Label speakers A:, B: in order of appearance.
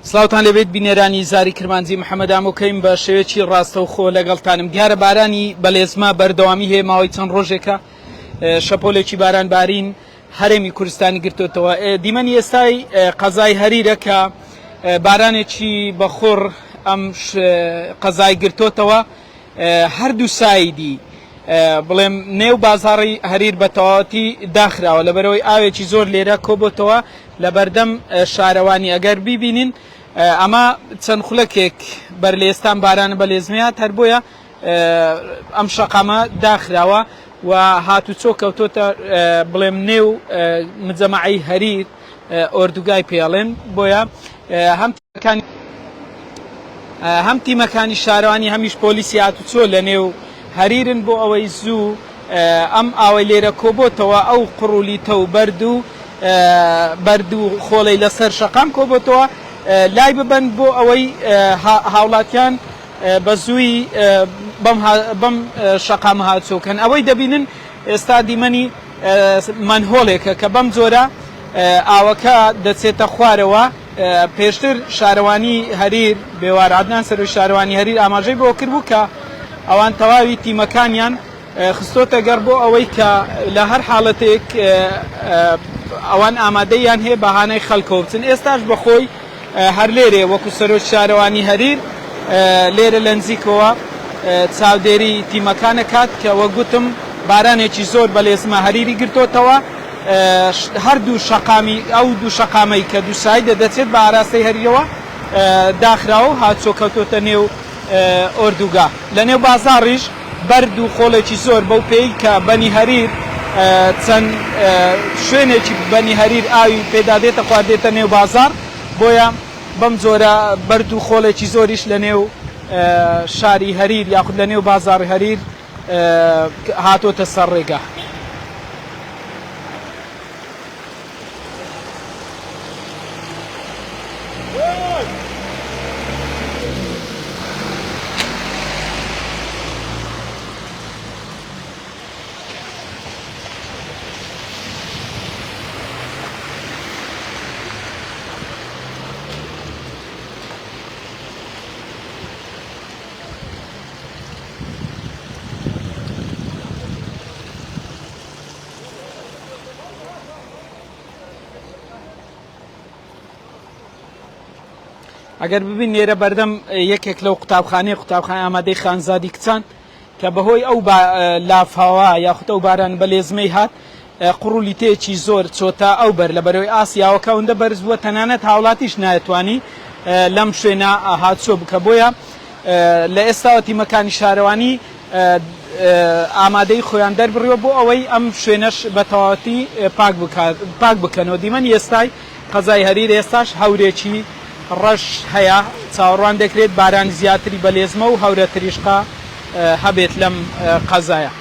A: سلااوان لەبێت بینێرانی زاری کرمانجی محەممەد ئامۆکەیم بە شێوەیەکی ڕاستەوخۆ لەگەڵتانم دیارە بارانی بەلێزما بەردەوامی هەیە ماوەی چەند ڕۆژێکە شەپۆلێکی باران بارین هەرێمی کوردستانی گرتوتەوە دیمەنی ئێستای قەزای هەریرە کە بارانێکی بەخۆڕ ئەم قەزای گرتوتەوە هەردوو سایدی بڵێم نێو بازاڕی هەریر بە تەواوەتی داخراوە لەبەرەوەی ئاوێکی زۆر لێرە کۆبۆتەوە لە بەردەم شارەوانی ئەگەر بیبینین ئەمە چەند خولەکێک بەرلێستان بارانە بەلێزمیات هەر بۆیە ئەم شەقامە داخراوە و هاتوچۆ کەوتۆتە بڵێم نێو مجەمەعی هەریر ئۆردوگای پێڵێن بۆیە هەم تیمەکانی شارەوانی هەمیش پۆلیسی هاتوچۆ لە نێو هەریرن بۆ ئەوەی زوو ئەم ئاوەی لێرە کۆبۆتەوە ئەو قڕولیتە و بەرد و خۆڵەی لەسەر شەقام کۆبۆتەوە لای ببەن بۆ ئەوەی هاوڵاتیان بە زووی بەم شەقام هاتچۆکەن ئەوەی دەبینن ئێستا دیمەنی مەنهۆڵێکە کە بەم جۆرە ئاوەکە دەچێتە خوارەوە پێشتر شارەوانی هەریر بێوار عەدنان سەرۆی شارەوانی هەریر ئاماژەی بۆ کردبوو کە ئەوان تەواوی تیمەکانیان خستۆتە گەڕ بۆ ئەوەی کە لە هەر حاڵەتێک ئەوان ئامادەیان هەیە بەهانەی خەڵکەوە بچن ئێستاش بەخۆی هەر لێرێ وەکو سەرۆی شارەوانی هەریر لێرە لە نزیکەوە چاودێری تیمەکانە کات کە وەگوتم بارانێکی زۆر بەلێزمە هەریری گرتوتەوە هەردوو شەقامی ئەو دوو شەقامەی کە دوو سایدە دەچێت بە ئاراستەی هەریەوە داخراوە هاتچۆ کەوتۆتە نێو ئۆردوگا لە نێو بازاڕیش بەرد و خۆڵێکی زۆر بەو پێی کە بەنی هەریر چەند شوێنێکی بەنی هەریر ئاوی پێدادێتە خواردێتە نێو بازار بۆیە بەم جۆرە بەرد و خۆڵێکی زۆریش لە نێو شاری هەریر یاخود لە نێو بازاڕی هەریر هاتۆتە سەر ڕێگا. ئەگەر ببین نێرە بەردەم یەکێک لەو قوتابخانەی ئامادەی خانزادی کچان کە بەهۆی ئەو لافاوە یاخود ئەو باران بەلێزمەی هات قڕولیتەیەکی زۆر چۆتە ئەو بەر لە بەرەوەی ئاسیاوەکە ئەوەندە بەرز بووە تەنانەت هاوڵاتیش نایەتوانی لەم شوێنە هاتچۆ بکە بۆیە لە ئێستاوە تیمەکانی شارەوانی ئامادەی خۆیان دەربڕیوە بۆ ئەوەی ئەم شوێنەش بە تەواوەتی پاک بکەنەوە دیمەنی ئێستای قەزای هەریر ئێستاش هەورێکی ڕەش هەیە چاوەڕوان دەکرێت باران زیاتری بەلێزمە و هەورە تریشقا هەبێت لەم قەزایە.